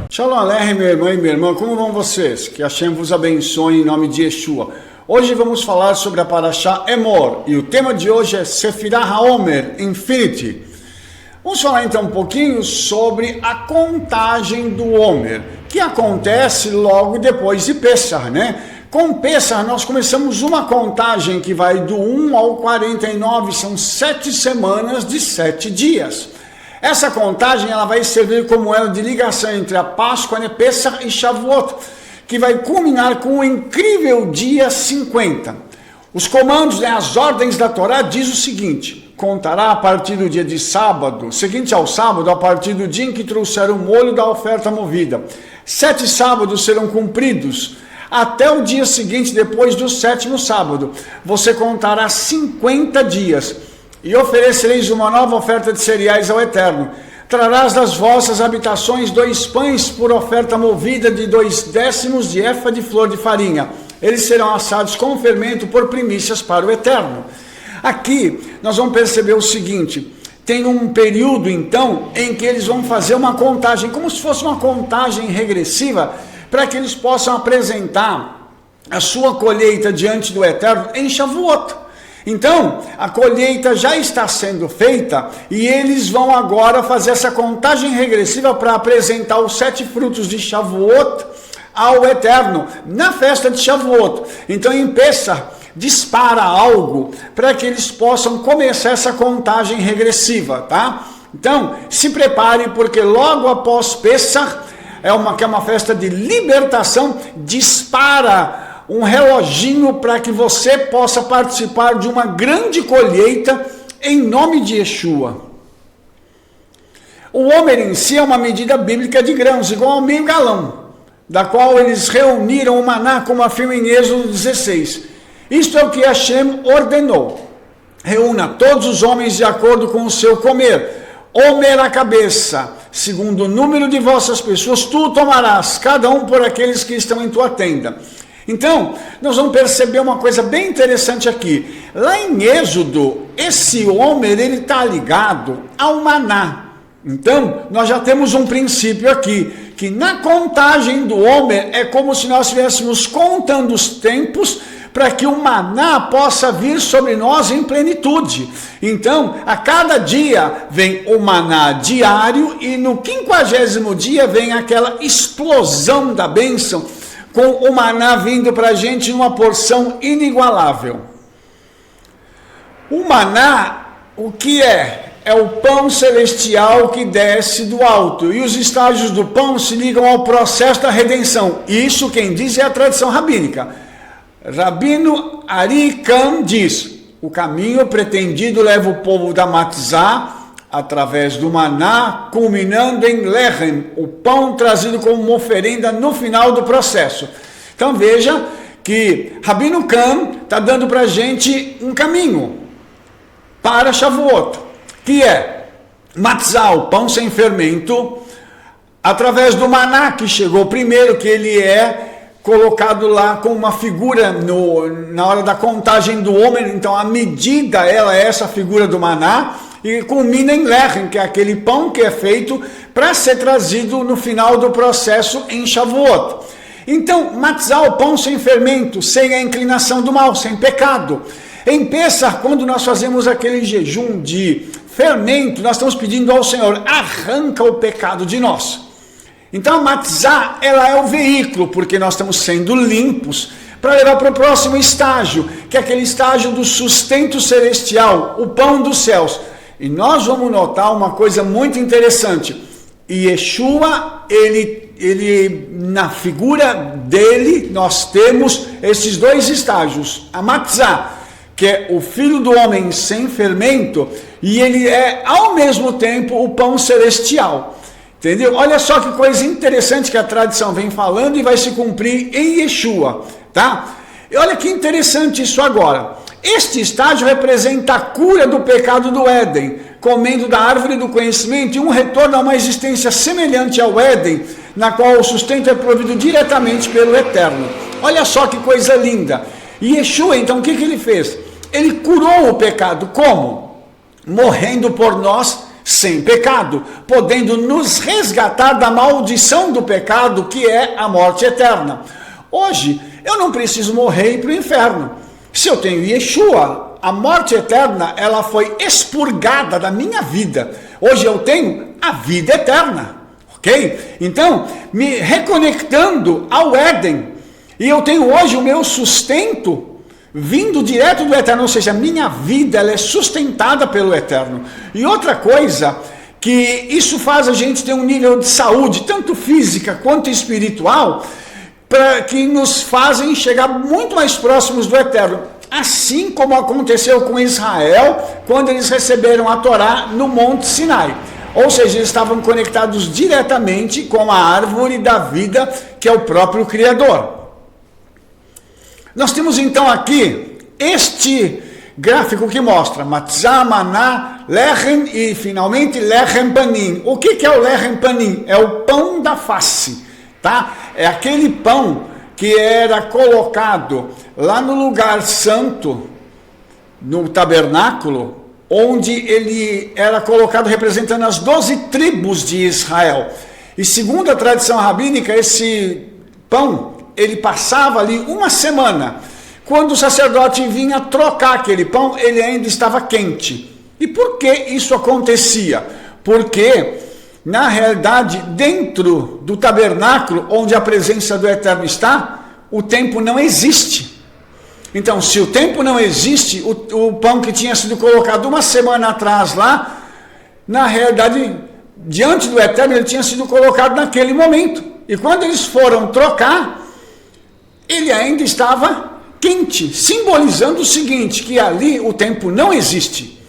Shalom Aleichem, meu irmão e minha irmã, como vão vocês? Que Hashem vos abençoe em nome de Yeshua. Hoje vamos falar sobre a Parashá Emor, e o tema de hoje é Sefirah HaOmer, Infinity. Vamos falar então um pouquinho sobre a contagem do Omer, que acontece logo depois de Pessah, né? Com Pessah nós começamos uma contagem que vai do 1 ao 49, são 7 semanas de 7 dias. Essa contagem ela vai servir como elo de ligação entre a Páscoa, né, Pessah e Shavuot, que vai culminar com o incrível dia 50. Os comandos, né, as ordens da Torá diz o seguinte: contará a partir do dia de sábado, seguinte ao sábado, a partir do dia em que trouxeram o molho da oferta movida. 7 sábados serão cumpridos, até o dia seguinte, depois do 7º sábado. Você contará 50 dias. E oferecereis uma nova oferta de cereais ao Eterno. Trarás das vossas habitações 2 pães por oferta movida de 2/10 de efa de flor de farinha. Eles serão assados com fermento por primícias para o Eterno. Aqui nós vamos perceber o seguinte: tem um período então em que eles vão fazer uma contagem, como se fosse uma contagem regressiva, para que eles possam apresentar a sua colheita diante do Eterno em Shavuot. Então, a colheita já está sendo feita e eles vão agora fazer essa contagem regressiva para apresentar os 7 frutos de Shavuot ao Eterno, na festa de Shavuot. Então, em Pessah, dispara algo para que eles possam começar essa contagem regressiva, tá? Então, se prepare, porque logo após Pessah, que é uma festa de libertação, dispara um reloginho para que você possa participar de uma grande colheita em nome de Yeshua. O Omer em si é uma medida bíblica de grãos, igual ao meio galão, da qual eles reuniram o maná, como afirma em Êxodo 16. Isto é o que Hashem ordenou: reúna todos os homens de acordo com o seu comer. Omer a cabeça, segundo o número de vossas pessoas, tu tomarás, cada um por aqueles que estão em tua tenda. Então, nós vamos perceber uma coisa bem interessante aqui. Lá em Êxodo, esse Omer, ele está ligado ao maná. Então, nós já temos um princípio aqui, que na contagem do Omer é como se nós estivéssemos contando os tempos para que o maná possa vir sobre nós em plenitude. Então, a cada dia vem o maná diário e no 50º dia vem aquela explosão da bênção, com o maná vindo para a gente numa porção inigualável. O maná, o que é? É o pão celestial que desce do alto. E os estágios do pão se ligam ao processo da redenção. Isso quem diz é a tradição rabínica. Rabino Ari Kahn diz: o caminho pretendido leva o povo da Matzah através do maná, culminando em Lechem, o pão trazido como uma oferenda no final do processo. Então veja que Rabino Kahn está dando para a gente um caminho para Shavuot, que é Matzah, o pão sem fermento, através do maná que chegou primeiro, que ele é colocado lá com uma figura na hora da contagem do Omer. Então a medida ela é essa figura do maná, e culmina em Lechem, que é aquele pão que é feito para ser trazido no final do processo em Shavuot. Então, Matzah, o pão sem fermento, sem a inclinação do mal, sem pecado. Em Pessah, quando nós fazemos aquele jejum de fermento, nós estamos pedindo ao Senhor: arranca o pecado de nós. Então, a Matzah, ela é o veículo, porque nós estamos sendo limpos, para levar para o próximo estágio, que é aquele estágio do sustento celestial, o pão dos céus. E nós vamos notar uma coisa muito interessante. Yeshua, ele na figura dele, nós temos esses 2 estágios. A Matzah, que é o filho do homem sem fermento, e ele é ao mesmo tempo o pão celestial. Entendeu? Olha só que coisa interessante que a tradição vem falando e vai se cumprir em Yeshua, tá? E olha que interessante isso agora. Este estágio representa a cura do pecado do Éden, comendo da árvore do conhecimento, e um retorno a uma existência semelhante ao Éden, na qual o sustento é provido diretamente pelo Eterno. Olha só que coisa linda. E Yeshua, então, o que ele fez? Ele curou o pecado. Como? Morrendo por nós, sem pecado, podendo nos resgatar da maldição do pecado, que é a morte eterna. Hoje, eu não preciso morrer e ir para o inferno. Se eu tenho Yeshua, a morte eterna, ela foi expurgada da minha vida. Hoje eu tenho a vida eterna, ok? Então, me reconectando ao Éden, e eu tenho hoje o meu sustento vindo direto do Eterno, ou seja, a minha vida ela é sustentada pelo Eterno. E outra coisa, que isso faz a gente ter um nível de saúde, tanto física quanto espiritual, que nos fazem chegar muito mais próximos do Eterno. Assim como aconteceu com Israel, quando eles receberam a Torá no Monte Sinai. Ou seja, eles estavam conectados diretamente com a árvore da vida, que é o próprio Criador. Nós temos então aqui este gráfico que mostra Matzah, Maná, Lechem e finalmente Lechem Panim. O que é o Lechem Panim? É o pão da face, tá? É aquele pão que era colocado lá no lugar santo, no tabernáculo, onde ele era colocado representando as 12 tribos de Israel. E segundo a tradição rabínica, esse pão ele passava ali uma semana. Quando o sacerdote vinha trocar aquele pão, ele ainda estava quente. E por que isso acontecia? Porque, na realidade, dentro do tabernáculo, onde a presença do Eterno está, o tempo não existe. Então, se o tempo não existe, o pão que tinha sido colocado uma semana atrás lá, na realidade, diante do Eterno, ele tinha sido colocado naquele momento. E quando eles foram trocar, ele ainda estava quente, simbolizando o seguinte, que ali o tempo não existe.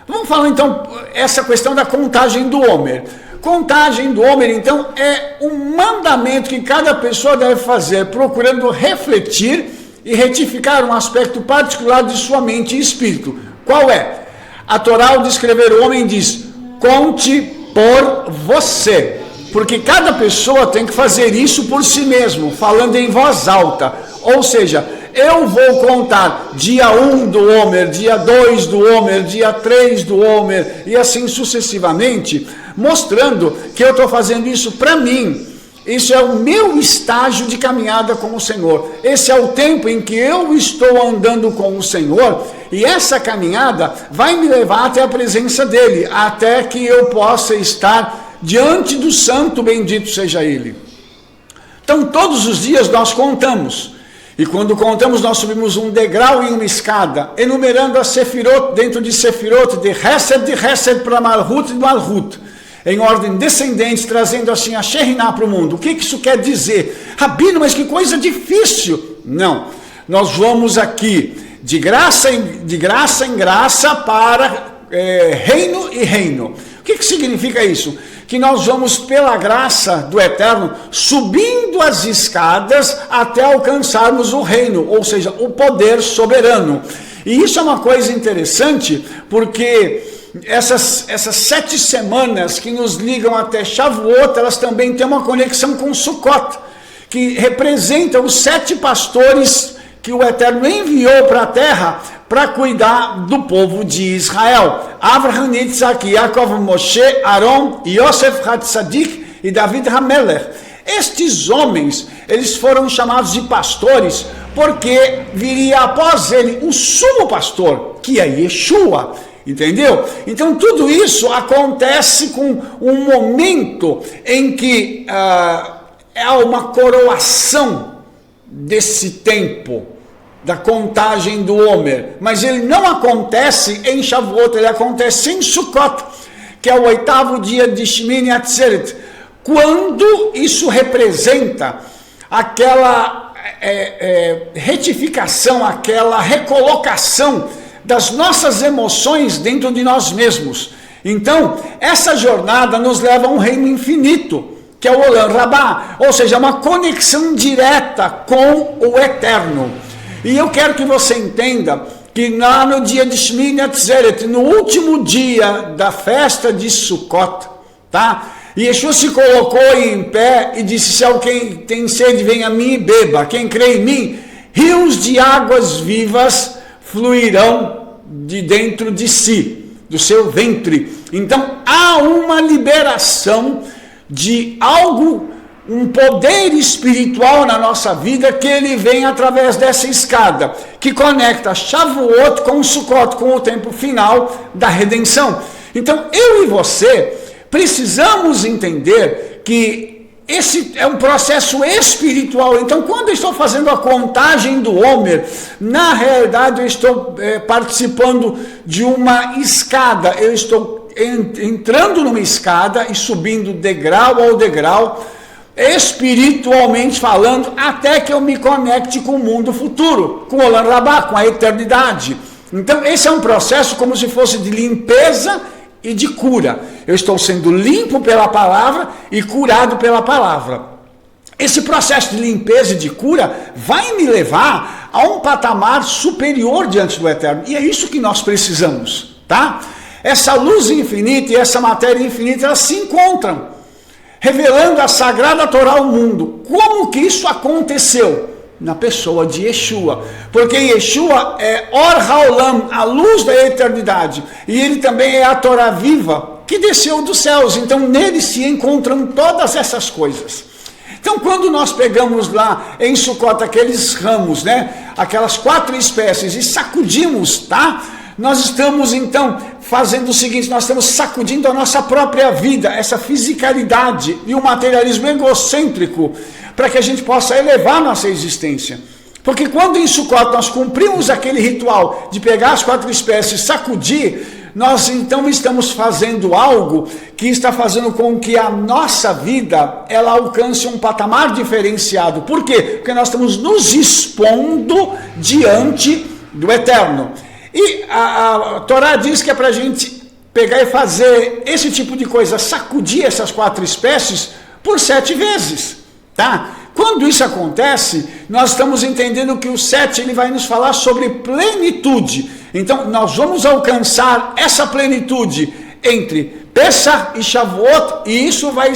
Vamos falar então essa questão da contagem do Homer. Contagem do Homer, então, é um mandamento que cada pessoa deve fazer, procurando refletir e retificar um aspecto particular de sua mente e espírito. Qual é? A Torá, ao descrever o homem, diz, conte por você. Porque cada pessoa tem que fazer isso por si mesmo, falando em voz alta. Ou seja, eu vou contar dia 1 do Homer, dia 2 do Homer, dia 3 do Homer, e assim sucessivamente, mostrando que eu estou fazendo isso para mim. Isso é o meu estágio de caminhada com o Senhor. Esse é o tempo em que eu estou andando com o Senhor, e essa caminhada vai me levar até a presença dEle, até que eu possa estar diante do santo, bendito seja ele. Então todos os dias nós contamos, e quando contamos nós subimos um degrau e uma escada, enumerando a Sefirot, dentro de Sefirot, de Hesed para Malhut e Malhut, em ordem descendente, trazendo assim a Shekhinah para o mundo. O que isso quer dizer? Rabino, mas que coisa difícil. Não, nós vamos aqui de graça em graça para reino e reino. O que significa isso? Que nós vamos, pela graça do Eterno, subindo as escadas até alcançarmos o reino, ou seja, o poder soberano. E isso é uma coisa interessante, porque essas 7 semanas que nos ligam até Shavuot, elas também têm uma conexão com Sukkot, que representa os 7 pastores que o Eterno enviou para a terra para cuidar do povo de Israel. Avraham, Yitzhak, Yaakov, Moshe, Aaron, Yosef Hatzadik e David Hamelech. Estes homens, eles foram chamados de pastores porque viria após ele o sumo pastor, que é Yeshua. Entendeu? Então tudo isso acontece com um momento em que é uma coroação desse tempo, da contagem do Homer, mas ele não acontece em Shavuot, ele acontece em Sukkot, que é o 8º dia de Shmini Atzeret, quando isso representa aquela retificação, aquela recolocação das nossas emoções dentro de nós mesmos. Então, essa jornada nos leva a um reino infinito, que é o Olam Rabá, ou seja, uma conexão direta com o Eterno. E eu quero que você entenda que lá no dia de Shmini Atzeret, no último dia da festa de Sukkot, tá? Yeshua se colocou em pé e disse, se alguém tem sede, venha a mim e beba. Quem crê em mim, rios de águas vivas fluirão de dentro de si. do seu ventre. Então há uma liberação de algo, um poder espiritual na nossa vida, que ele vem através dessa escada, que conecta Shavuot com Sukkot, com o tempo final da redenção. Então eu e você precisamos entender que esse é um processo espiritual. Então, quando eu estou fazendo a contagem do Homer, na realidade eu estou participando de uma escada. Eu estou entrando numa escada e subindo degrau ao degrau, espiritualmente falando, até que eu me conecte com o mundo futuro, com o Olam Rabá, com a eternidade. Então, esse é um processo como se fosse de limpeza e de cura. Eu estou sendo limpo pela palavra e curado pela palavra. Esse processo de limpeza e de cura vai me levar a um patamar superior diante do Eterno. E é isso que nós precisamos, tá? Essa luz infinita e essa matéria infinita, elas se encontram, revelando a Sagrada Torá ao mundo. Como que isso aconteceu? Na pessoa de Yeshua, porque Yeshua é Or HaOlam, a luz da eternidade, e ele também é a Torá viva, que desceu dos céus. Então nele se encontram todas essas coisas. Então quando nós pegamos lá em Sukkot aqueles ramos, né, aquelas 4 espécies, e sacudimos, tá? Nós estamos então fazendo o seguinte, nós estamos sacudindo a nossa própria vida, essa fisicalidade e o materialismo egocêntrico, para que a gente possa elevar nossa existência. Porque quando em Sukkot nós cumprimos aquele ritual de pegar as 4 espécies, sacudir, nós então estamos fazendo algo que está fazendo com que a nossa vida, ela alcance um patamar diferenciado. Por quê? Porque nós estamos nos expondo diante do Eterno. E a Torá diz que é para a gente pegar e fazer esse tipo de coisa, sacudir essas 4 espécies por 7 vezes. Tá? Quando isso acontece, nós estamos entendendo que o 7 ele vai nos falar sobre plenitude. Então, nós vamos alcançar essa plenitude entre Pesach e Shavuot, e isso vai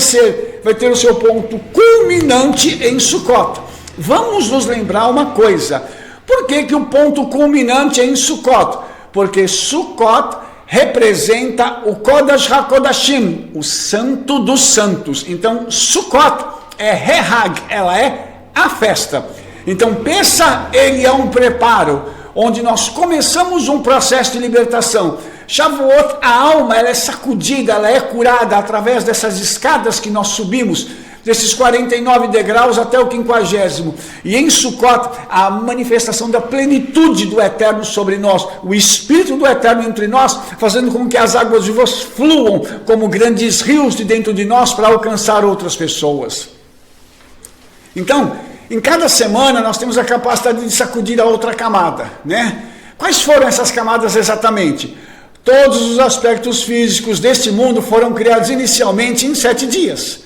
ter o seu ponto culminante em Sukkot. Vamos nos lembrar uma coisa. Por que o ponto culminante é em Sukkot? Porque Sukkot representa o Kodesh HaKodashim, o Santo dos Santos. Então, Sukkot é Rehag, ela é a festa. Então, Pesach, ele é um preparo, onde nós começamos um processo de libertação. Shavuot, a alma, ela é sacudida, ela é curada através dessas escadas que nós subimos, desses 49 degraus até o 50º. E em Sukkot, a manifestação da plenitude do Eterno sobre nós, o Espírito do Eterno entre nós, fazendo com que as águas vivas fluam como grandes rios de dentro de nós para alcançar outras pessoas. Então, em cada semana nós temos a capacidade de sacudir a outra camada, né? Quais foram essas camadas exatamente? Todos os aspectos físicos deste mundo foram criados inicialmente em 7 dias.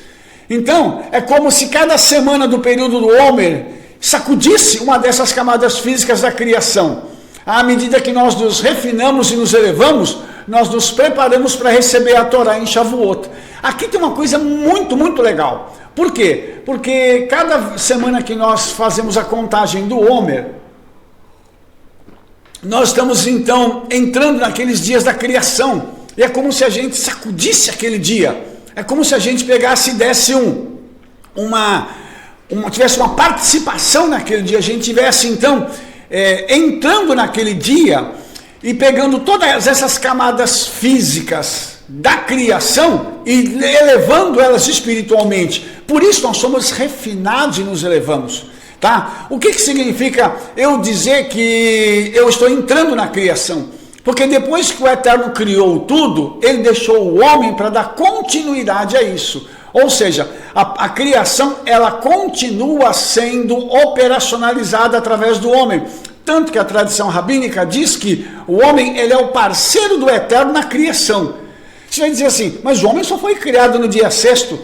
Então, é como se cada semana do período do Homer sacudisse uma dessas camadas físicas da criação. À medida que nós nos refinamos e nos elevamos, nós nos preparamos para receber a Torá em Shavuot. Aqui tem uma coisa muito, muito legal. Por quê? Porque cada semana que nós fazemos a contagem do Homer, nós estamos então entrando naqueles dias da criação. E é como se a gente sacudisse aquele dia. É como se a gente pegasse e desse tivesse uma participação naquele dia. A gente tivesse então entrando naquele dia e pegando todas essas camadas físicas da criação e elevando elas espiritualmente. Por isso nós somos refinados e nos elevamos. Tá? O que significa eu dizer que eu estou entrando na criação? Porque depois que o Eterno criou tudo, ele deixou o homem para dar continuidade a isso. Ou seja, a criação, ela continua sendo operacionalizada através do homem. Tanto que a tradição rabínica diz que o homem, ele é o parceiro do Eterno na criação. Você vai dizer assim, mas o homem só foi criado no dia 6º.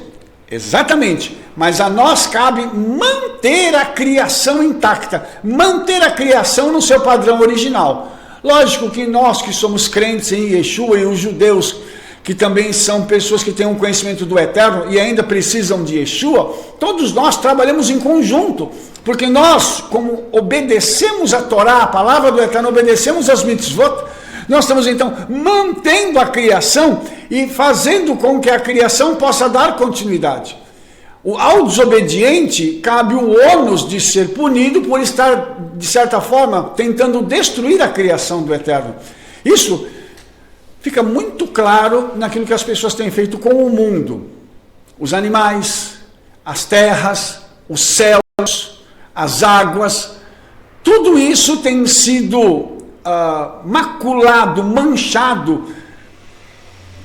Exatamente, mas a nós cabe manter a criação intacta, manter a criação no seu padrão original. Lógico que nós que somos crentes em Yeshua e os judeus, que também são pessoas que têm um conhecimento do Eterno e ainda precisam de Yeshua, todos nós trabalhamos em conjunto, porque nós, como obedecemos a Torá, a palavra do Eterno, obedecemos as mitzvot, Nós estamos então mantendo a criação e fazendo com que a criação possa dar continuidade. Ao desobediente cabe o ônus de ser punido por estar, de certa forma, tentando destruir a criação do Eterno. Isso fica muito claro naquilo que as pessoas têm feito com o mundo. Os animais, as terras, os céus, as águas, tudo isso tem sido maculado, manchado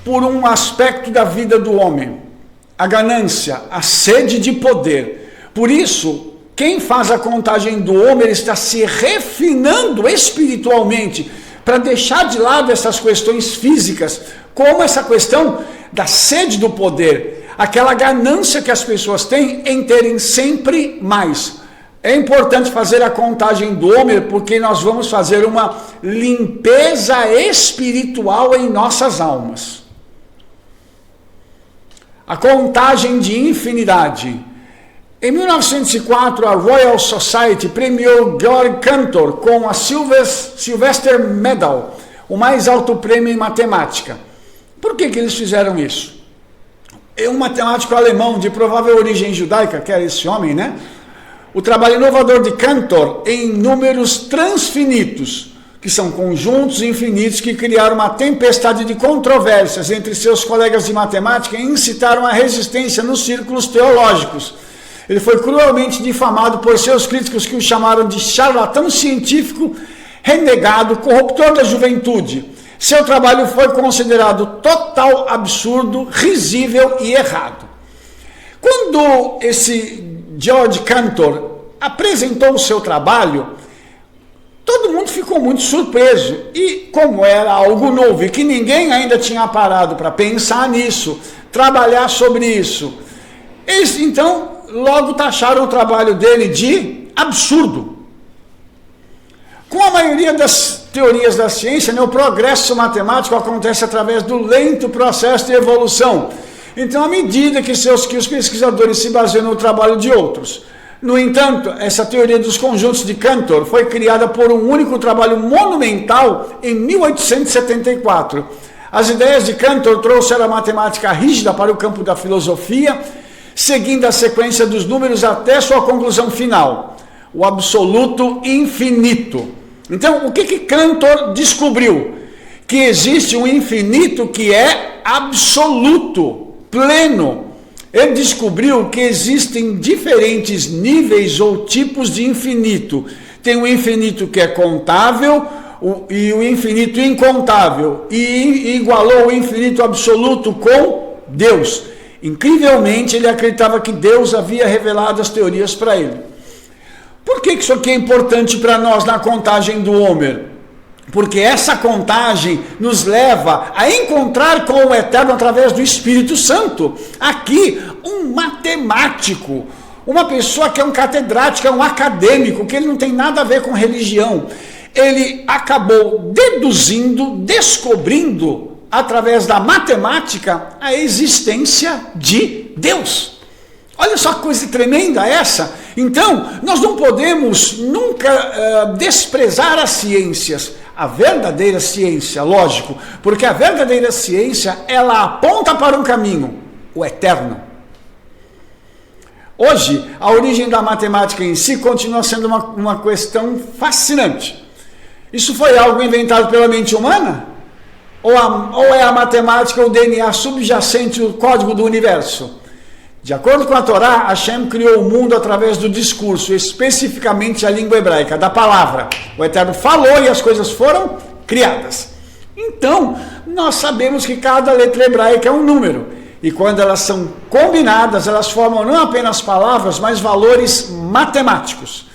por um aspecto da vida do homem. A ganância, a sede de poder. Por isso, quem faz a contagem do homem, ele está se refinando espiritualmente para deixar de lado essas questões físicas, como essa questão da sede do poder, aquela ganância que as pessoas têm em terem sempre mais. É importante fazer a contagem do homem, porque nós vamos fazer uma limpeza espiritual em nossas almas. A contagem de infinidade. Em 1904, a Royal Society premiou Georg Cantor com a Sylvester Medal, o mais alto prêmio em matemática. Por que eles fizeram isso? É um matemático alemão de provável origem judaica, que era esse homem, né? O trabalho inovador de Cantor em números transfinitos, que são conjuntos infinitos que criaram uma tempestade de controvérsias entre seus colegas de matemática e incitaram a resistência nos círculos teológicos. Ele foi cruelmente difamado por seus críticos que o chamaram de charlatão científico, renegado, corruptor da juventude. Seu trabalho foi considerado total absurdo, risível e errado. Quando esse Georg Cantor apresentou o seu trabalho, todo mundo ficou muito surpreso, e como era algo novo e que ninguém ainda tinha parado para pensar nisso, trabalhar sobre isso, eles então logo taxaram o trabalho dele de absurdo. Com a maioria das teorias da ciência, o progresso matemático acontece através do lento processo de evolução. Então, à medida que os pesquisadores se baseiam no trabalho de outros. No entanto, essa teoria dos conjuntos de Cantor foi criada por um único trabalho monumental em 1874. As ideias de Cantor trouxeram a matemática rígida para o campo da filosofia, seguindo a sequência dos números até sua conclusão final, o absoluto infinito. Então, o que Cantor descobriu? Que existe um infinito que é absoluto, pleno. Ele descobriu que existem diferentes níveis ou tipos de infinito. Tem o infinito que é contável e o infinito incontável. E igualou o infinito absoluto com Deus. Incrivelmente, ele acreditava que Deus havia revelado as teorias para ele. Por que isso aqui é importante para nós na contagem do Homer? Porque essa contagem nos leva a encontrar com o Eterno através do Espírito Santo. Aqui, um matemático, uma pessoa que é um catedrático, é um acadêmico, que ele não tem nada a ver com religião. Ele acabou deduzindo, descobrindo, através da matemática, a existência de Deus. Olha só que coisa tremenda essa. Então, nós não podemos nunca desprezar as ciências. A verdadeira ciência, lógico, porque a verdadeira ciência, ela aponta para um caminho, o eterno. Hoje, a origem da matemática em si continua sendo uma questão fascinante. Isso foi algo inventado pela mente humana? Ou é a matemática, o DNA subjacente, o código do universo? De acordo com a Torá, Hashem criou o mundo através do discurso, especificamente a língua hebraica, da palavra. O Eterno falou e as coisas foram criadas. Então, nós sabemos que cada letra hebraica é um número. E quando elas são combinadas, elas formam não apenas palavras, mas valores matemáticos.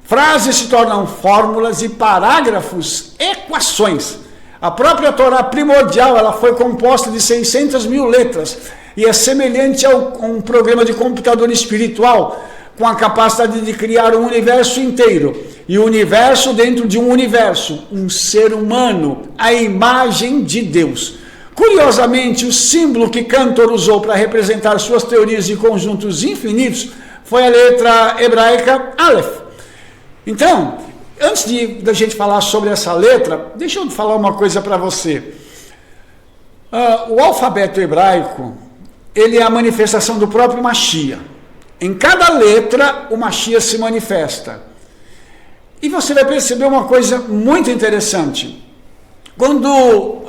Frases se tornam fórmulas e parágrafos, equações. A própria Torá primordial, ela foi composta de 600 mil letras. E é semelhante a um programa de computador espiritual, com a capacidade de criar um universo inteiro. E o universo dentro de um universo, um ser humano, a imagem de Deus. Curiosamente, o símbolo que Cantor usou para representar suas teorias de conjuntos infinitos foi a letra hebraica Aleph. Então, Antes da gente falar sobre essa letra, deixa eu falar uma coisa para você. O alfabeto hebraico, ele é a manifestação do próprio Mashiach. Em cada letra, o Mashiach se manifesta. E você vai perceber uma coisa muito interessante. Quando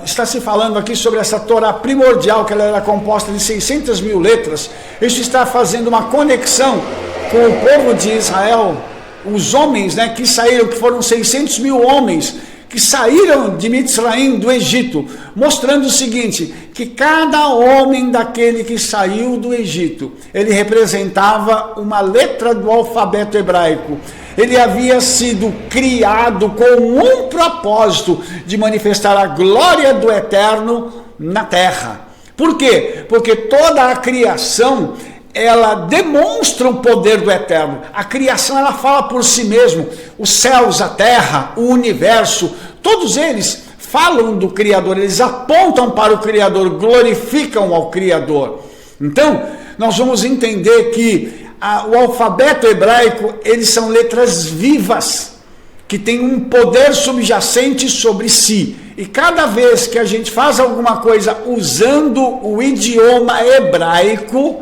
está se falando aqui sobre essa Torá primordial, que ela era composta de 600 mil letras, isso está fazendo uma conexão com o povo de Israel, os homens, né, que saíram, que foram 600 mil homens, que saíram de Mitzraim, do Egito, mostrando o seguinte, que cada homem daquele que saiu do Egito, ele representava uma letra do alfabeto hebraico. Ele havia sido criado com um propósito de manifestar a glória do Eterno na terra. Por quê? Porque toda a criação, ela demonstra o poder do Eterno. A criação, ela fala por si mesmo. Os céus, a terra, o universo, todos eles falam do Criador, eles apontam para o Criador, glorificam ao Criador. Então, nós vamos entender que o alfabeto hebraico, eles são letras vivas, que têm um poder subjacente sobre si. E cada vez que a gente faz alguma coisa usando o idioma hebraico,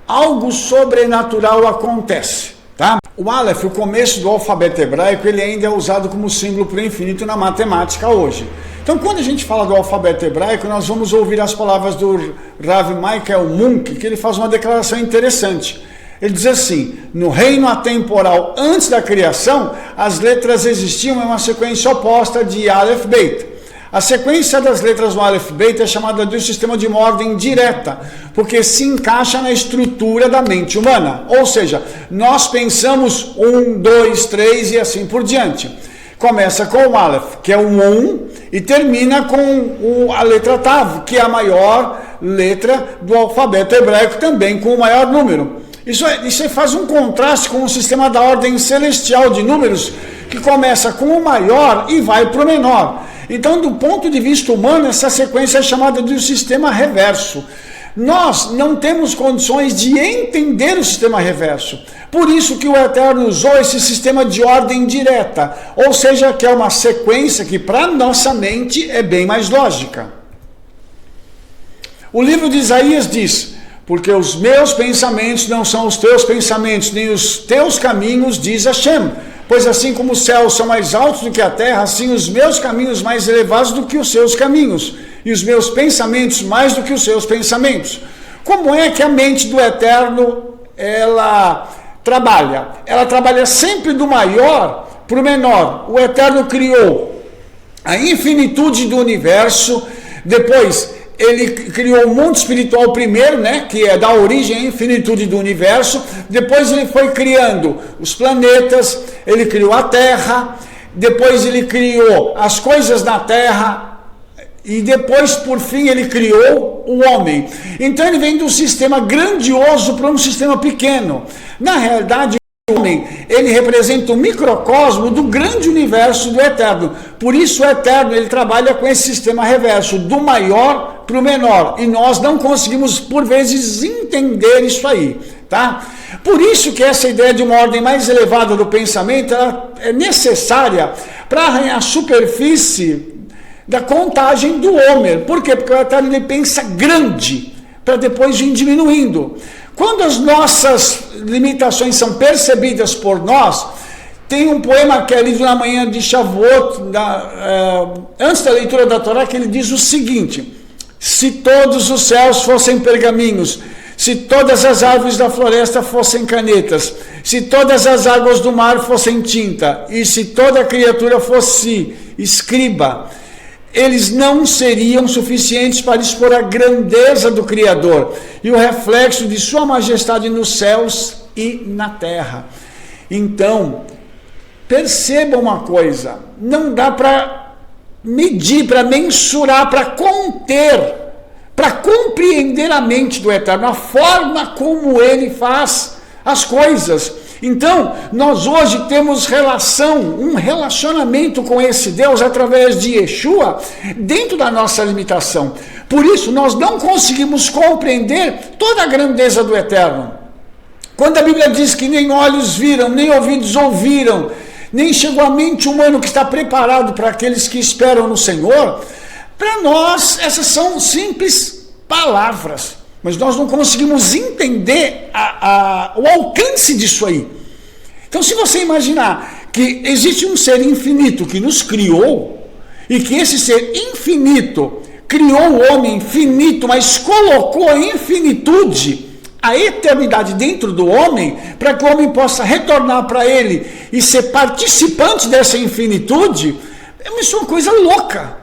algo sobrenatural acontece, tá? O Aleph, o começo do alfabeto hebraico, ele ainda é usado como símbolo para o infinito na matemática hoje. Então, quando a gente fala do alfabeto hebraico, nós vamos ouvir as palavras do Rav Michael Munk, que ele faz uma declaração interessante. Ele diz assim, no reino atemporal antes da criação, as letras existiam em uma sequência oposta de Aleph Beit. A sequência das letras no Aleph Beit é chamada de um sistema de uma ordem direta, porque se encaixa na estrutura da mente humana. Ou seja, nós pensamos 1, 2, 3 e assim por diante. Começa com o Aleph, que é o 1, e termina com a letra Tav, que é a maior letra do alfabeto hebraico, também com o maior número. Isso faz um contraste com o sistema da ordem celestial de números, que começa com o maior e vai para o menor. Então, do ponto de vista humano, essa sequência é chamada de um sistema reverso. Nós não temos condições de entender o sistema reverso. Por isso que o Eterno usou esse sistema de ordem direta, ou seja, que é uma sequência que para nossa mente é bem mais lógica. O livro de Isaías diz, porque os meus pensamentos não são os teus pensamentos, nem os teus caminhos, diz Hashem. Pois assim como os céus são mais altos do que a terra, assim os meus caminhos mais elevados do que os seus caminhos, e os meus pensamentos mais do que os seus pensamentos. Como é que a mente do Eterno, ela trabalha? Ela trabalha sempre do maior para o menor. O Eterno criou a infinitude do universo, depois ele criou o mundo espiritual primeiro, né, que é da origem à infinitude do universo. Depois ele foi criando os planetas, ele criou a Terra, depois ele criou as coisas na Terra, e depois, por fim, ele criou o homem. Então ele vem de um sistema grandioso para um sistema pequeno. Na realidade, o homem, ele representa o microcosmo do grande universo do Eterno. Por isso o Eterno, ele trabalha com esse sistema reverso, do maior para o menor. E nós não conseguimos, por vezes, entender isso aí, tá? Por isso que essa ideia de uma ordem mais elevada do pensamento, ela é necessária para arranhar a superfície da contagem do Homer. Por quê? Porque o Eterno, ele pensa grande, para depois ir diminuindo. Quando as nossas limitações são percebidas por nós, tem um poema que é lido na manhã de Shavuot, antes da leitura da Torá, que ele diz o seguinte: se todos os céus fossem pergaminhos, se todas as árvores da floresta fossem canetas, se todas as águas do mar fossem tinta, e se toda criatura fosse escriba, eles não seriam suficientes para expor a grandeza do Criador e o reflexo de sua majestade nos céus e na terra. Então, perceba uma coisa, não dá para medir, para mensurar, para conter, para compreender a mente do Eterno, a forma como ele faz as coisas. Então, nós hoje temos um relacionamento com esse Deus através de Yeshua, dentro da nossa limitação. Por isso, nós não conseguimos compreender toda a grandeza do Eterno. Quando a Bíblia diz que nem olhos viram, nem ouvidos ouviram, nem chegou à mente humana que está preparado para aqueles que esperam no Senhor. Para nós, essas são simples palavras, mas nós não conseguimos entender o alcance disso aí. Então, se você imaginar que existe um ser infinito que nos criou, e que esse ser infinito criou o homem finito, mas colocou a infinitude, a eternidade dentro do homem, para que o homem possa retornar para ele e ser participante dessa infinitude, isso é uma coisa louca.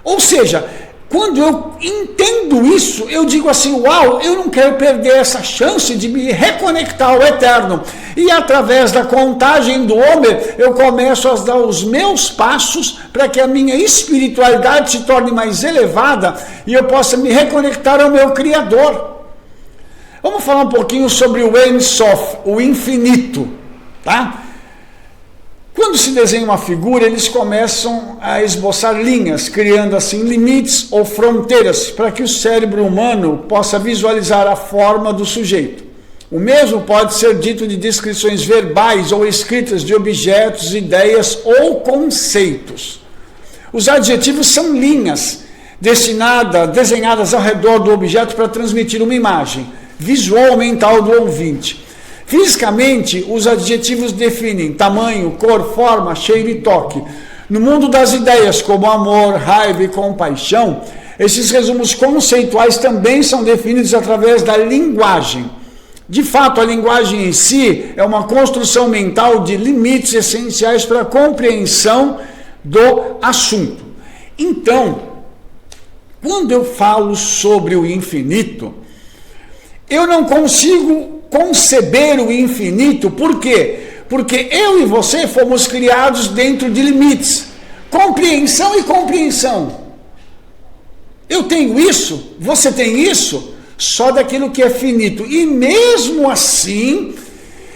Ou seja, quando eu entendo isso, eu digo assim, uau, eu não quero perder essa chance de me reconectar ao eterno. E através da contagem do Homer, eu começo a dar os meus passos para que a minha espiritualidade se torne mais elevada e eu possa me reconectar ao meu Criador. Vamos falar um pouquinho sobre o Ein Sof, o infinito, tá? Quando se desenha uma figura, eles começam a esboçar linhas, criando assim limites ou fronteiras para que o cérebro humano possa visualizar a forma do sujeito. O mesmo pode ser dito de descrições verbais ou escritas de objetos, ideias ou conceitos. Os adjetivos são linhas desenhadas ao redor do objeto para transmitir uma imagem visual ou mental do ouvinte. Fisicamente, os adjetivos definem tamanho, cor, forma, cheiro e toque. No mundo das ideias, como amor, raiva e compaixão, esses resumos conceituais também são definidos através da linguagem. De fato, a linguagem em si é uma construção mental de limites essenciais para a compreensão do assunto. Então, quando eu falo sobre o infinito, eu não consigo conceber o infinito. Por quê? Porque eu e você fomos criados dentro de limites. Compreensão e compreensão. Eu tenho isso, você tem isso, só daquilo que é finito. E mesmo assim,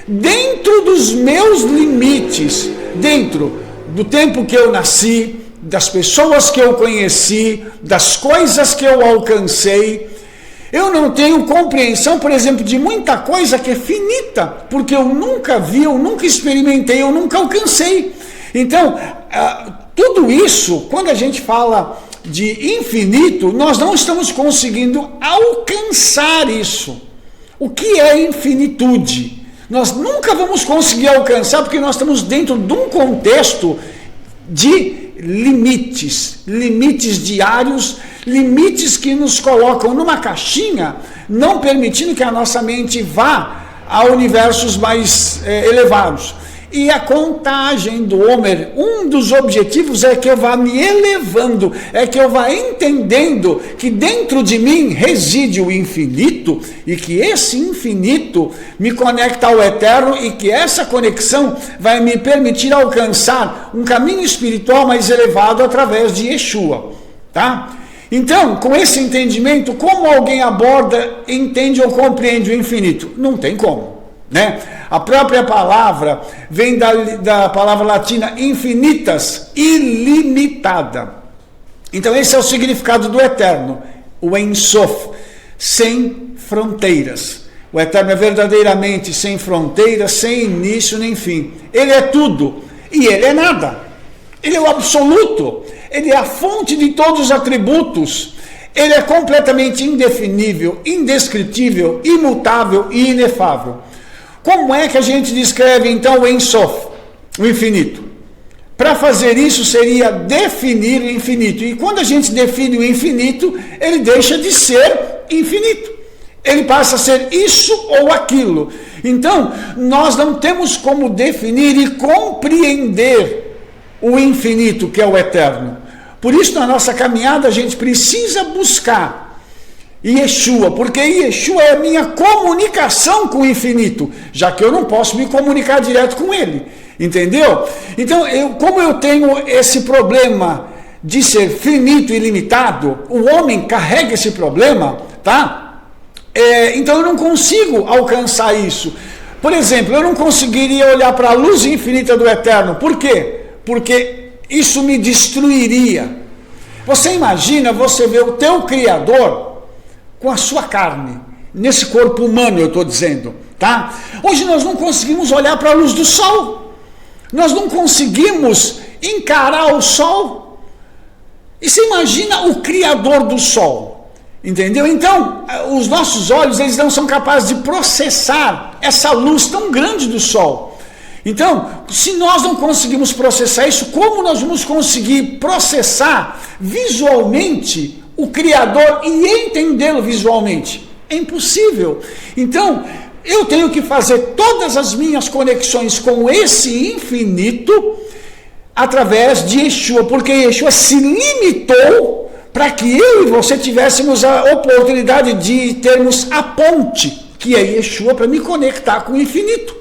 dentro dos meus limites, dentro do tempo que eu nasci, das pessoas que eu conheci, das coisas que eu alcancei, eu não tenho compreensão, por exemplo, de muita coisa que é finita, porque eu nunca vi, eu nunca experimentei, eu nunca alcancei. Então, tudo isso, quando a gente fala de infinito, nós não estamos conseguindo alcançar isso. O que é infinitude? Nós nunca vamos conseguir alcançar, porque nós estamos dentro de um contexto de limites diários, limites que nos colocam numa caixinha, não permitindo que a nossa mente vá a universos mais elevados. E a contagem do Homer, um dos objetivos é que eu vá me elevando, é que eu vá entendendo que dentro de mim reside o infinito e que esse infinito me conecta ao eterno e que essa conexão vai me permitir alcançar um caminho espiritual mais elevado através de Yeshua, tá? Então, com esse entendimento, como alguém aborda, entende ou compreende o infinito? Não tem como, né? A própria palavra vem da palavra latina infinitas, ilimitada. Então esse é o significado do eterno, o Ein Sof, sem fronteiras. O eterno é verdadeiramente sem fronteiras, sem início nem fim. Ele é tudo e ele é nada. Ele é o absoluto, ele é a fonte de todos os atributos. Ele é completamente indefinível, indescritível, imutável e inefável. Como é que a gente descreve então o Ein Sof, o infinito? Para fazer isso seria definir o infinito. E quando a gente define o infinito, ele deixa de ser infinito. Ele passa a ser isso ou aquilo. Então, nós não temos como definir e compreender o infinito, que é o eterno. Por isso, na nossa caminhada, a gente precisa buscar Yeshua, porque Yeshua é a minha comunicação com o infinito, já que eu não posso me comunicar direto com ele, entendeu? Então, como eu tenho esse problema de ser finito e limitado, o homem carrega esse problema, tá? Então eu não consigo alcançar isso. Por exemplo, eu não conseguiria olhar para a luz infinita do eterno. Por quê? Porque isso me destruiria. Você imagina você ver o teu Criador com a sua carne, nesse corpo humano eu estou dizendo, tá? Hoje nós não conseguimos olhar para a luz do sol. Nós não conseguimos encarar o sol. E você imagina o Criador do sol, entendeu? Então, os nossos olhos, eles não são capazes de processar essa luz tão grande do sol. Então, se nós não conseguimos processar isso, como nós vamos conseguir processar visualmente o Criador e entendê-lo visualmente? É impossível. Então, eu tenho que fazer todas as minhas conexões com esse infinito através de Yeshua, porque Yeshua se limitou para que eu e você tivéssemos a oportunidade de termos a ponte, que é Yeshua, para me conectar com o infinito.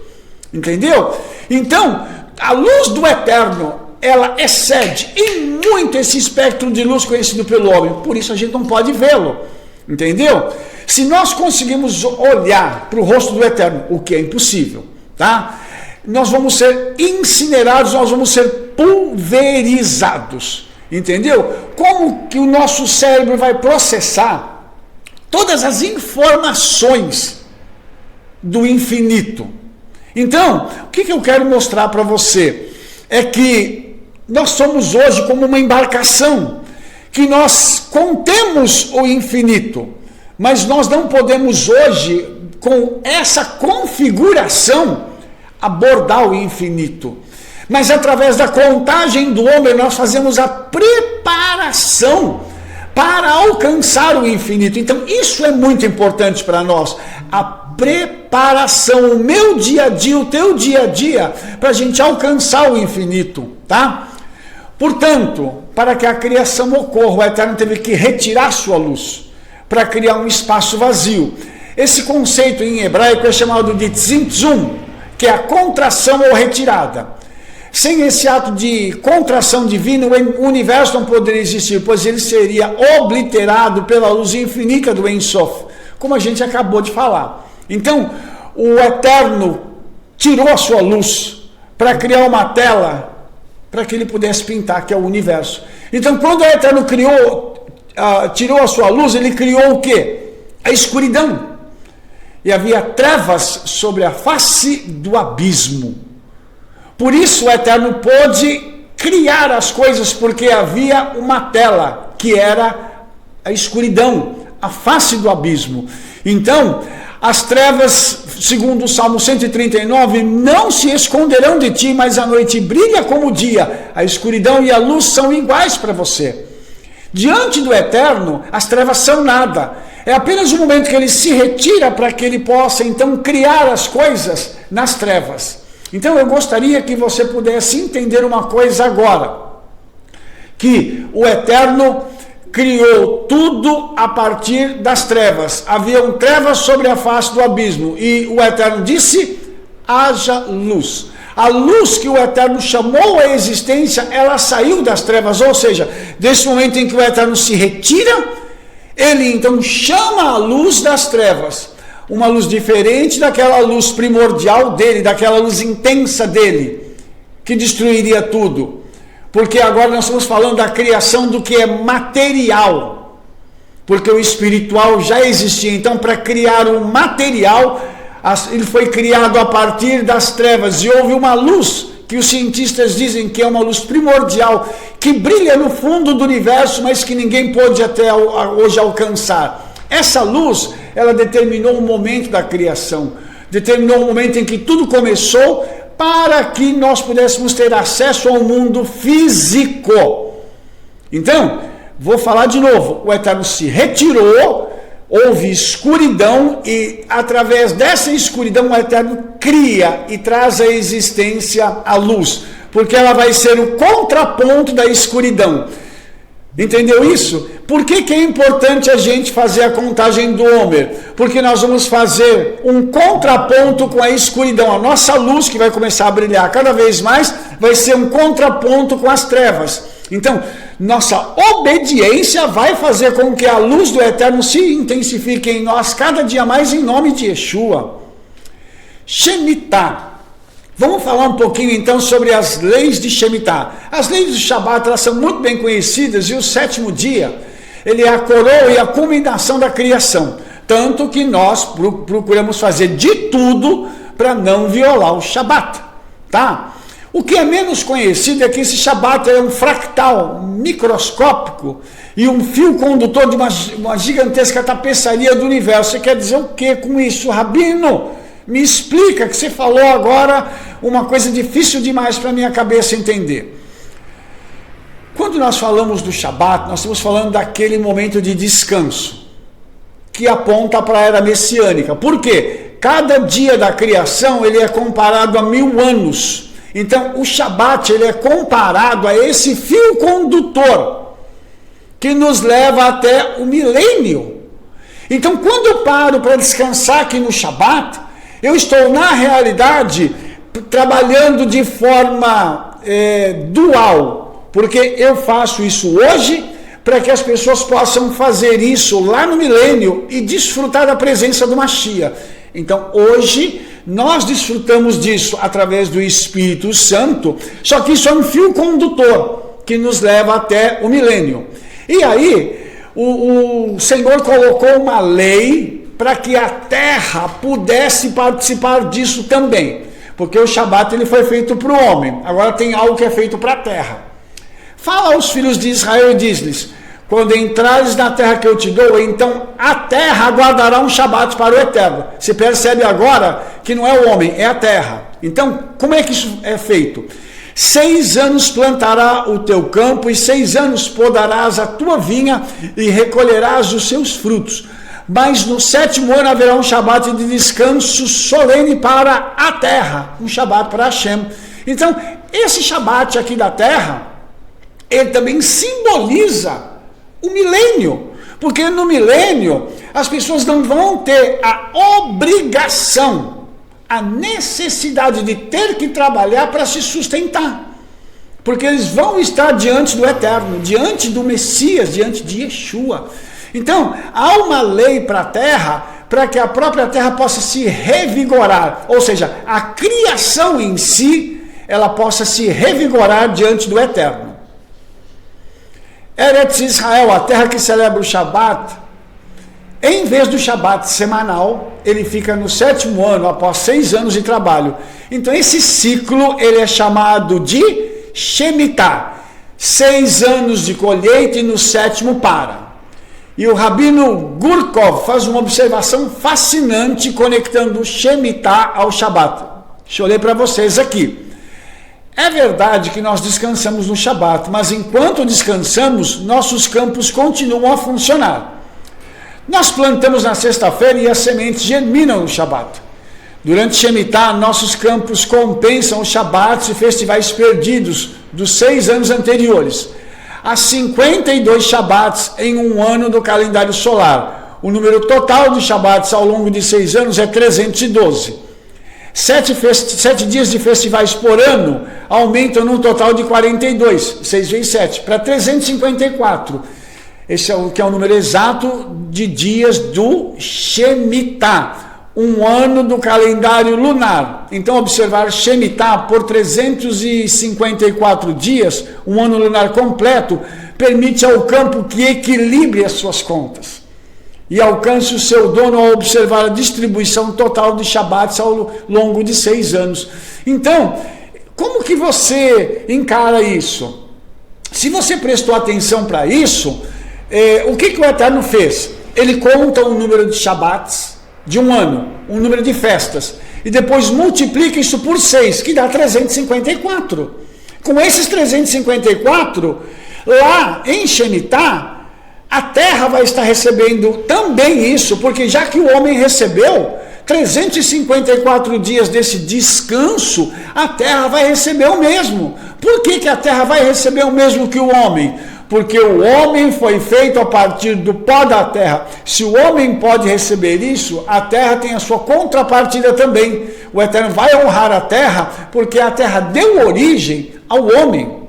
Entendeu? Então, a luz do eterno, ela excede em muito esse espectro de luz conhecido pelo homem, por isso a gente não pode vê-lo. Entendeu? Se nós conseguimos olhar para o rosto do eterno, o que é impossível, tá? Nós vamos ser incinerados, nós vamos ser pulverizados, entendeu? Como que o nosso cérebro vai processar todas as informações do infinito? Então, o que eu quero mostrar para você é que nós somos hoje como uma embarcação, que nós contemos o infinito, mas nós não podemos hoje, com essa configuração, abordar o infinito. Mas através da contagem do homem, nós fazemos a preparação para alcançar o infinito. Então, isso é muito importante para nós. A preparação, o meu dia a dia, o teu dia a dia, para a gente alcançar o infinito, tá? Portanto, para que a criação ocorra, o Eterno teve que retirar sua luz, para criar um espaço vazio. Esse conceito em hebraico é chamado de tzimtzum, que é a contração ou retirada. Sem esse ato de contração divina, o universo não poderia existir, pois ele seria obliterado pela luz infinita do Ein Sof, como a gente acabou de falar. Então, o Eterno tirou a sua luz para criar uma tela para que ele pudesse pintar, que é o universo. Então, quando o Eterno tirou a sua luz, ele criou o quê? A escuridão. E havia trevas sobre a face do abismo. Por isso o Eterno pôde criar as coisas, porque havia uma tela, que era a escuridão, a face do abismo. Então, as trevas, segundo o Salmo 139, não se esconderão de ti, mas a noite brilha como o dia. A escuridão e a luz são iguais para você. Diante do Eterno, as trevas são nada. É apenas o momento que ele se retira para que ele possa, então, criar as coisas nas trevas. Então, eu gostaria que você pudesse entender uma coisa agora. Que o Eterno criou tudo a partir das trevas. Haviam trevas sobre a face do abismo. E o Eterno disse, haja luz. A luz que o Eterno chamou à existência, ela saiu das trevas. Ou seja, desse momento em que o Eterno se retira, ele então chama a luz das trevas. Uma luz diferente daquela luz primordial dele, daquela luz intensa dele, que destruiria tudo. Porque agora nós estamos falando da criação do que é material. Porque o espiritual já existia. Então, para criar o material, ele foi criado a partir das trevas. E houve uma luz, que os cientistas dizem que é uma luz primordial, que brilha no fundo do universo, mas que ninguém pôde até hoje alcançar. Essa luz, ela determinou o momento da criação. Determinou o momento em que tudo começou, para que nós pudéssemos ter acesso ao mundo físico. Então, vou falar de novo, o Eterno se retirou, houve escuridão e através dessa escuridão o Eterno cria e traz à existência a luz, porque ela vai ser o contraponto da escuridão. Entendeu isso? Por que é importante a gente fazer a contagem do Homer? Porque nós vamos fazer um contraponto com a escuridão. A nossa luz, que vai começar a brilhar cada vez mais, vai ser um contraponto com as trevas. Então, nossa obediência vai fazer com que a luz do Eterno se intensifique em nós cada dia mais, em nome de Yeshua. Shemitah. Vamos falar um pouquinho então sobre as leis de Shemitah. As leis do Shabat, elas são muito bem conhecidas, e o sétimo dia, ele é a coroa e a culminação da criação. Tanto que nós procuramos fazer de tudo para não violar o Shabat, tá? O que é menos conhecido é que esse Shabat é um fractal microscópico e um fio condutor de uma gigantesca tapeçaria do universo. Você quer dizer o que com isso, Rabino? Me explica, que você falou agora uma coisa difícil demais para a minha cabeça entender. Quando nós falamos do Shabat, nós estamos falando daquele momento de descanso, que aponta para a era messiânica. Por quê? Cada dia da criação ele é comparado a 1000 anos. Então, o Shabat ele é comparado a esse fio condutor que nos leva até o milênio. Então, quando eu paro para descansar aqui no Shabat, eu estou, na realidade, trabalhando de forma dual, porque eu faço isso hoje para que as pessoas possam fazer isso lá no milênio e desfrutar da presença do Mashiach. Então, hoje, nós desfrutamos disso através do Espírito Santo, só que isso é um fio condutor que nos leva até o milênio. E aí, o Senhor colocou uma lei para que a terra pudesse participar disso também, porque o Shabat ele foi feito para o homem, agora tem algo que é feito para a terra. Fala aos filhos de Israel e diz-lhes: quando entrares na terra que eu te dou, então a terra guardará um Shabat para o eterno. Você percebe agora que não é o homem, é a terra. Então, como é que isso é feito? 6 anos plantará o teu campo, e 6 anos podarás a tua vinha, e recolherás os seus frutos. Mas no 7º ano haverá um Shabat de descanso solene para a terra, um Shabat para Hashem. Então, esse Shabat aqui da terra, ele também simboliza o milênio, porque no milênio as pessoas não vão ter a obrigação, a necessidade de ter que trabalhar para se sustentar, porque eles vão estar diante do Eterno, diante do Messias, diante de Yeshua. Então, há uma lei para a terra, para que a própria terra possa se revigorar, ou seja, a criação em si, ela possa se revigorar diante do Eterno. Eretz Israel, a terra que celebra o Shabat, em vez do Shabat semanal, ele fica no 7º ano, após 6 anos de trabalho. Então esse ciclo, ele é chamado de Shemitah, 6 anos de colheita e no 7º para. E o Rabino Gurkov faz uma observação fascinante conectando o Shemitah ao Shabat. Deixa eu ler para vocês aqui. É verdade que nós descansamos no Shabat, mas enquanto descansamos, nossos campos continuam a funcionar. Nós plantamos na sexta-feira e as sementes germinam no Shabat. Durante Shemitah, nossos campos compensam os Shabats e festivais perdidos dos 6 anos anteriores. Há 52 Shabats em um ano do calendário solar. O número total de Shabats ao longo de 6 anos é 312. 7 dias de festivais por ano aumentam num total de 42, 6 vezes 7, para 354. Esse é o número exato de dias do Shemitah, um ano do calendário lunar. Então, observar Shemitah por 354 dias, um ano lunar completo, permite ao campo que equilibre as suas contas e alcance o seu dono ao observar a distribuição total de Shabbats ao longo de 6 anos. Então, como que você encara isso? Se você prestou atenção para isso, o que o Eterno fez? Ele conta o número de Shabbats de um ano, um número de festas, e depois multiplica isso por 6, que dá 354. Com esses 354, lá em Shemitah, a terra vai estar recebendo também isso, porque já que o homem recebeu 354 dias desse descanso, a terra vai receber o mesmo. Por que a terra vai receber o mesmo que o homem? Porque o homem foi feito a partir do pó da terra. Se o homem pode receber isso, a terra tem a sua contrapartida também. O Eterno vai honrar a terra, porque a terra deu origem ao homem.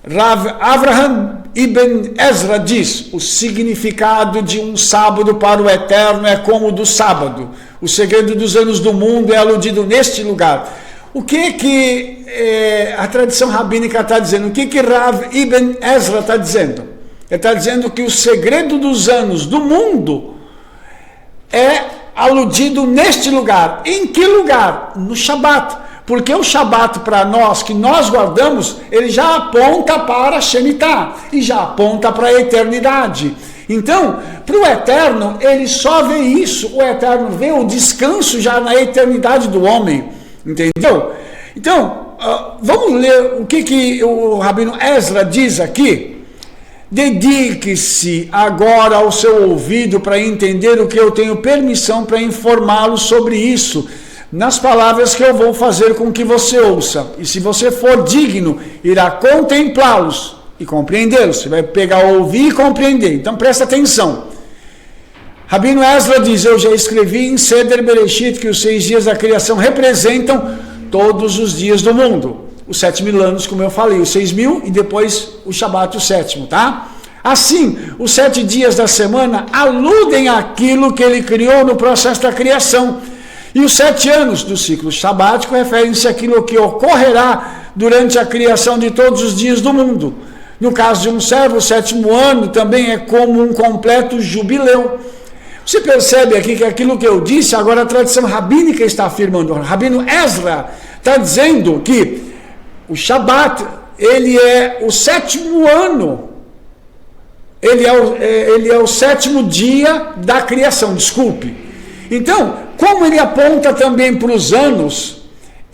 Rav Avraham Ibn Ezra diz: o significado de um sábado para o Eterno é como o do sábado. O segredo dos anos do mundo é aludido neste lugar. O que a tradição rabínica está dizendo? O que Rav Ibn Ezra está dizendo? Ele está dizendo que o segredo dos anos do mundo é aludido neste lugar. Em que lugar? No Shabat. Porque o Shabat para nós, que nós guardamos, ele já aponta para a Shemitah e já aponta para a eternidade. Então, para o Eterno, ele só vê isso, o Eterno vê o descanso já na eternidade do homem, entendeu? Então, vamos ler o que o Rabino Ezra diz aqui. Dedique-se agora ao seu ouvido para entender o que eu tenho permissão para informá-lo sobre isso, nas palavras que eu vou fazer com que você ouça. E se você for digno, irá contemplá-los e compreendê-los. Você vai pegar, ouvir e compreender. Então presta atenção. Rabino Ezra diz: eu já escrevi em Seder Bereshit que os 6 dias da criação representam todos os dias do mundo. Os 7.000 anos, como eu falei, os 6.000 e depois o Shabat, o 7º, tá? Assim, os 7 dias da semana aludem àquilo que ele criou no processo da criação. E os 7 anos do ciclo sabático referem-se àquilo que ocorrerá durante a criação de todos os dias do mundo. No caso de um servo, o 7º ano também é como um completo jubileu. Você percebe aqui que aquilo que eu disse, agora a tradição rabínica está afirmando. O Rabino Ezra está dizendo que o Shabat, ele é o 7º ano. Ele é o 7º dia da criação, desculpe. Então, como ele aponta também para os anos,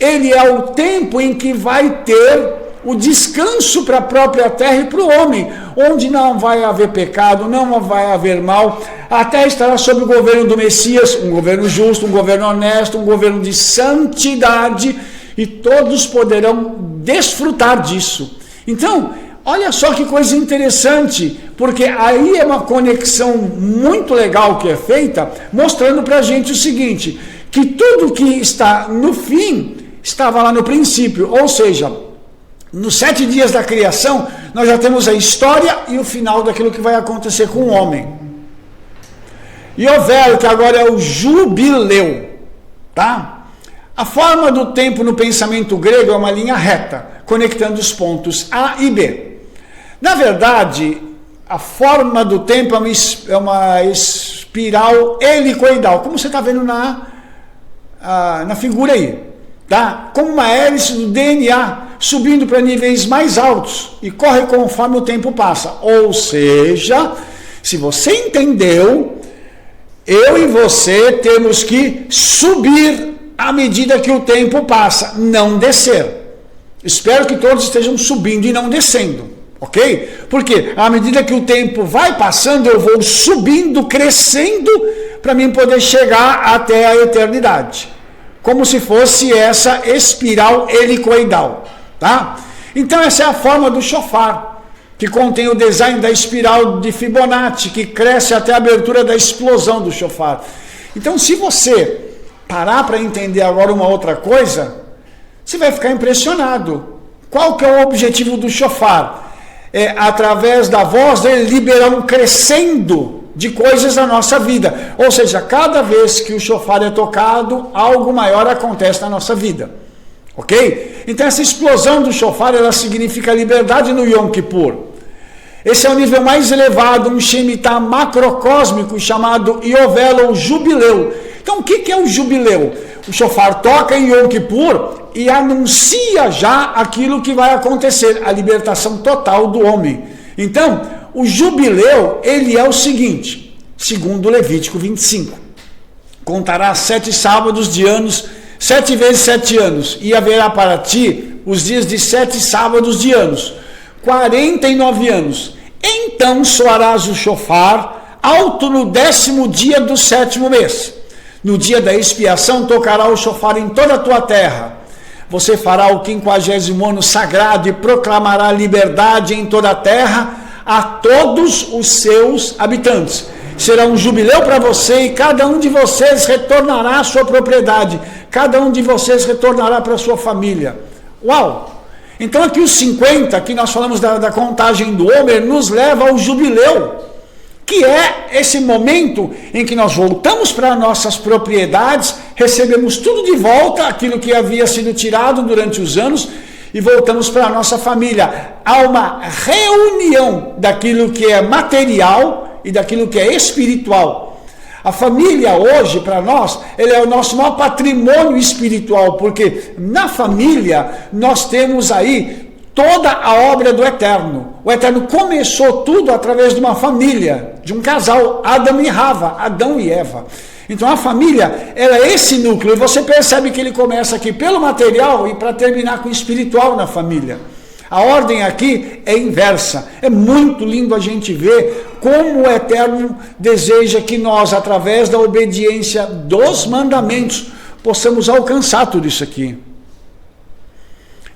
ele é o tempo em que vai ter o descanso para a própria terra e para o homem, onde não vai haver pecado, não vai haver mal, a terra estará sob o governo do Messias, um governo justo, um governo honesto, um governo de santidade, e todos poderão desfrutar disso. Então, olha só que coisa interessante, porque aí é uma conexão muito legal que é feita, mostrando para a gente o seguinte, que tudo que está no fim, estava lá no princípio, ou seja, nos 7 dias da criação, nós já temos a história e o final daquilo que vai acontecer com o homem. E Yovel, que agora é o jubileu, tá? A forma do tempo no pensamento grego é uma linha reta, conectando os pontos A e B. Na verdade, a forma do tempo é uma espiral helicoidal, como você está vendo na figura aí, tá? Como uma hélice do DNA, subindo para níveis mais altos e corre conforme o tempo passa. Ou seja, se você entendeu, eu e você temos que subir à medida que o tempo passa, não descer. Espero que todos estejam subindo e não descendo. Ok? Porque à medida que o tempo vai passando, eu vou subindo, crescendo, para mim poder chegar até a eternidade. Como se fosse essa espiral helicoidal. Tá? Então essa é a forma do shofar, que contém o design da espiral de Fibonacci, que cresce até a abertura da explosão do shofar. Então, se você parar para entender agora uma outra coisa, você vai ficar impressionado. Qual que é o objetivo do shofar? É, através da voz dele, liberar um crescendo de coisas na nossa vida. Ou seja, cada vez que o shofar é tocado, algo maior acontece na nossa vida. Ok? Então essa explosão do shofar, ela significa liberdade no Yom Kippur. Esse é o nível mais elevado, um Shemitah macrocósmico chamado Yovel ou Jubileu. Então o que é o Jubileu? O shofar toca em Yom Kippur e anuncia já aquilo que vai acontecer, a libertação total do homem. Então, o Jubileu, ele é o seguinte, segundo Levítico 25. Contará 7 sábados de anos, 7 vezes 7 anos, e haverá para ti os dias de 7 sábados de anos, 49 anos. Então soarás o shofar alto no 10º dia do 7º mês. No dia da expiação tocará o shofar em toda a tua terra. Você fará o 50º ano sagrado e proclamará liberdade em toda a terra a todos os seus habitantes. Será um jubileu para você e cada um de vocês retornará à sua propriedade. Cada um de vocês retornará para a sua família. Uau! Então aqui os 50, que nós falamos da contagem do Homer, nos leva ao jubileu, que é esse momento em que nós voltamos para nossas propriedades, recebemos tudo de volta, aquilo que havia sido tirado durante os anos, e voltamos para a nossa família. Há uma reunião daquilo que é material e daquilo que é espiritual. A família hoje, para nós, ele é o nosso maior patrimônio espiritual, porque na família nós temos aí toda a obra do Eterno. O Eterno começou tudo através de uma família, de um casal, Adão e Eva. Então a família, ela é esse núcleo, e você percebe que ele começa aqui pelo material e para terminar com o espiritual na família. A ordem aqui é inversa. É muito lindo a gente ver como o Eterno deseja que nós, através da obediência dos mandamentos, possamos alcançar tudo isso aqui.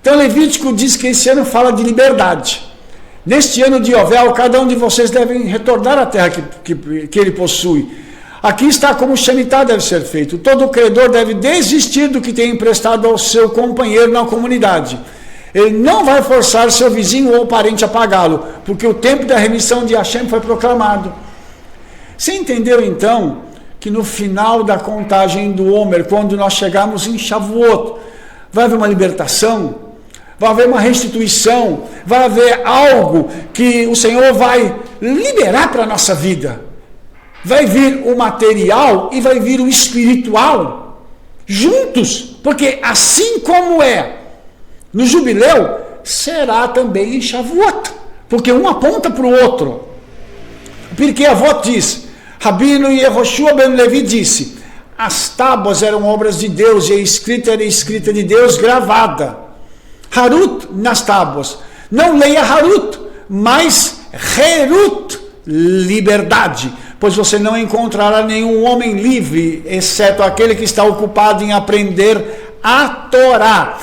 Então Levítico diz que esse ano fala de liberdade. Neste ano de Yovel, cada um de vocês deve retornar à terra que ele possui. Aqui está como o Shemitah deve ser feito. Todo credor deve desistir do que tem emprestado ao seu companheiro na comunidade. Ele não vai forçar seu vizinho ou parente a pagá-lo, porque o tempo da remissão de Hashem foi proclamado. Você entendeu então que no final da contagem do Homer, quando nós chegarmos em Shavuot, vai haver uma libertação, vai haver uma restituição, vai haver algo que o Senhor vai liberar para a nossa vida. Vai vir o material e vai vir o espiritual juntos, porque assim como é no jubileu, será também em Shavuot, porque um aponta para o outro. Porque Avot diz, Rabino Yehoshua ben Levi disse, as tábuas eram obras de Deus e a escrita era escrita de Deus gravada. Harut nas tábuas. Não leia Harut, mas Herut, liberdade. Pois você não encontrará nenhum homem livre, exceto aquele que está ocupado em aprender a Torá.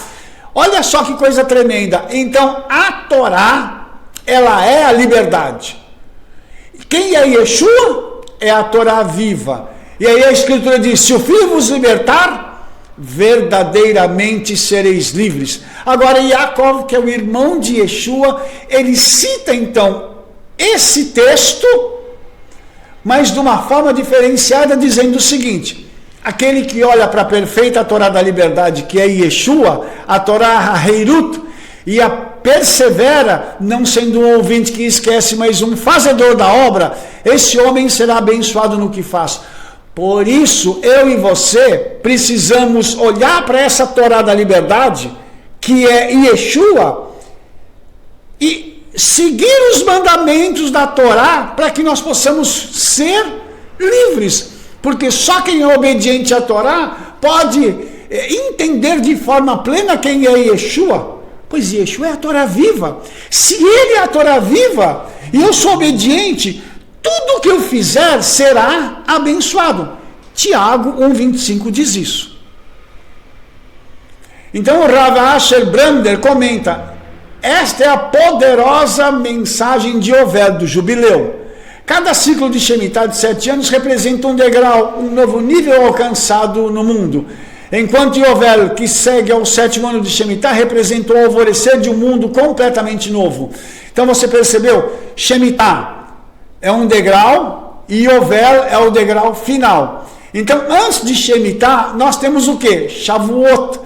Olha só que coisa tremenda. Então, a Torá, ela é a liberdade. Quem é Yeshua? É a Torá viva. E aí a Escritura diz, se o Filho vos libertar, verdadeiramente sereis livres. Agora, Yaakov, que é o irmão de Yeshua, ele cita então esse texto, mas de uma forma diferenciada, dizendo o seguinte, aquele que olha para a perfeita Torá da liberdade, que é Yeshua, a Torá Heirut, e a persevera, não sendo um ouvinte que esquece, mas um fazedor da obra, esse homem será abençoado no que faz. Por isso, eu e você precisamos olhar para essa Torá da liberdade, que é Yeshua, e seguir os mandamentos da Torá, para que nós possamos ser livres. Porque só quem é obediente à Torá pode entender de forma plena quem é Yeshua. Pois Yeshua é a Torá viva. Se ele é a Torá viva e eu sou obediente, tudo que eu fizer será abençoado. Tiago 1,25 diz isso. Então o Rav Asher Brander comenta, esta é a poderosa mensagem de Yovel, do jubileu. Cada ciclo de Shemitah de 7 anos representa um degrau, um novo nível alcançado no mundo. Enquanto Yovel, que segue ao 7º ano de Shemitah, representa o alvorecer de um mundo completamente novo. Então você percebeu? Shemitah é um degrau e Yovel é o degrau final. Então antes de Shemitah, nós temos o quê? Shavuot,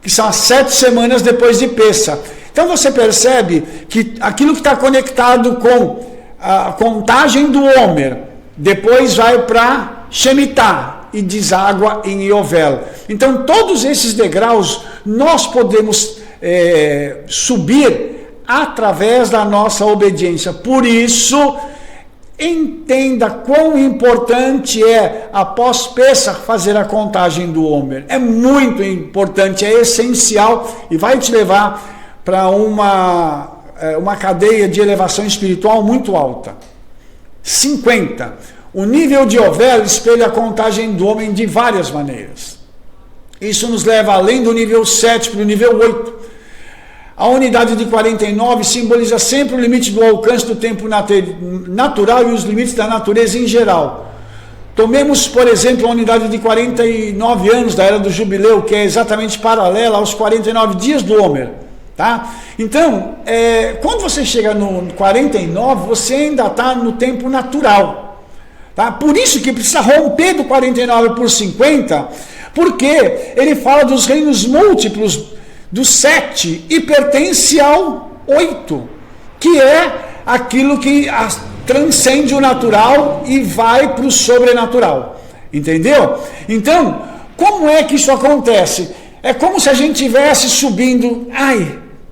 que são as 7 semanas depois de Pessah. Então você percebe que aquilo que está conectado com a contagem do Homer, depois vai para Shemitah e deságua em Yovel. Então todos esses degraus nós podemos subir através da nossa obediência. Por isso, entenda quão importante é, após Pessah, fazer a contagem do Homer. É muito importante, é essencial e vai te levar para uma cadeia de elevação espiritual muito alta. 50. O nível de Yovel espelha a contagem do homem de várias maneiras. Isso nos leva além do nível 7 para o nível 8. A unidade de 49 simboliza sempre o limite do alcance do tempo natural e os limites da natureza em geral. Tomemos, por exemplo, a unidade de 49 anos da Era do Jubileu, que é exatamente paralela aos 49 dias do Homer. Tá? Então, quando você chega no 49, você ainda está no tempo natural. Tá? Por isso que precisa romper do 49 por 50, porque ele fala dos reinos múltiplos do 7 e pertence ao 8, que é aquilo que transcende o natural e vai para o sobrenatural. Entendeu? Então, como é que isso acontece? É como se a gente estivesse subindo,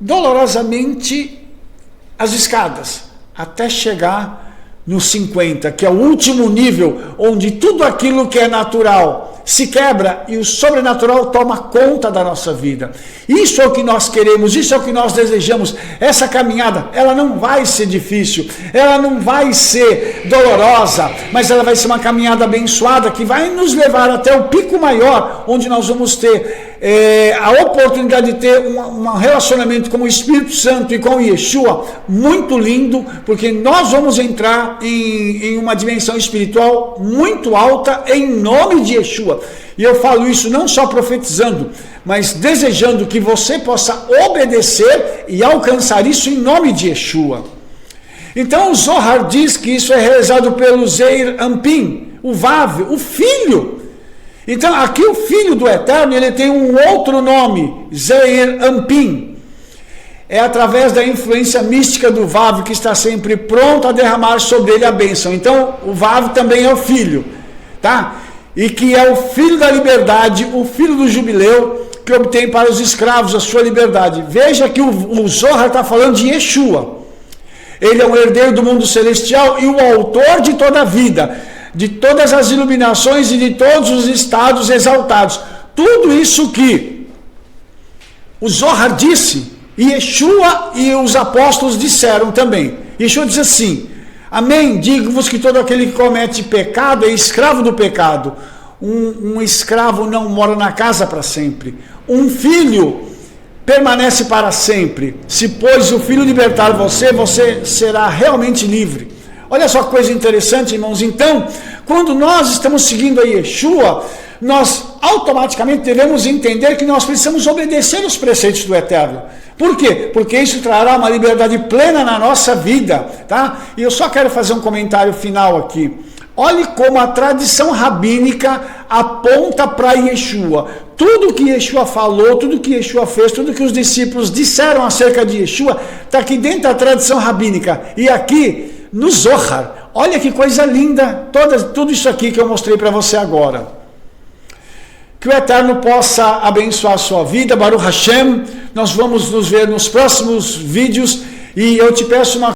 dolorosamente as escadas, até chegar no 50, que é o último nível, onde tudo aquilo que é natural se quebra e o sobrenatural toma conta da nossa vida. Isso é o que nós queremos, isso é o que nós desejamos. Essa caminhada, ela não vai ser difícil, ela não vai ser dolorosa, mas ela vai ser uma caminhada abençoada, que vai nos levar até o pico maior, onde nós vamos ter a oportunidade de ter um relacionamento com o Espírito Santo e com o Yeshua muito lindo, porque nós vamos entrar em uma dimensão espiritual muito alta em nome de Yeshua. E eu falo isso não só profetizando, mas desejando que você possa obedecer e alcançar isso em nome de Yeshua. Então o Zohar diz que isso é realizado pelo Zeir Anpin, o Vav, o filho. Então aqui o filho do Eterno, ele tem um outro nome, Zeir Anpin. É através da influência mística do Vav que está sempre pronto a derramar sobre ele a bênção. Então o Vav também é o filho, tá? E que é o filho da liberdade, o filho do jubileu, que obtém para os escravos a sua liberdade. Veja que o Zohar está falando de Yeshua. Ele é o herdeiro do mundo celestial e o autor de toda a vida, de todas as iluminações e de todos os estados exaltados. Tudo isso que o Zohar disse, Yeshua e os apóstolos disseram também. Yeshua diz assim: amém, digo-vos que todo aquele que comete pecado é escravo do pecado. Um escravo não mora na casa para sempre. Um filho permanece para sempre. Se, pois, o filho libertar você, você será realmente livre. Olha só que coisa interessante, irmãos. Então, quando nós estamos seguindo a Yeshua, nós automaticamente devemos entender que nós precisamos obedecer os preceitos do Eterno. Por quê? Porque isso trará uma liberdade plena na nossa vida, tá? E eu só quero fazer um comentário final aqui. Olhe como a tradição rabínica aponta para Yeshua. Tudo que Yeshua falou, tudo que Yeshua fez, tudo que os discípulos disseram acerca de Yeshua, está aqui dentro da tradição rabínica. E aqui no Zohar, olha que coisa linda, tudo isso aqui que eu mostrei para você agora. Que o Eterno possa abençoar a sua vida, Baruch Hashem. Nós vamos nos ver nos próximos vídeos e eu te peço uma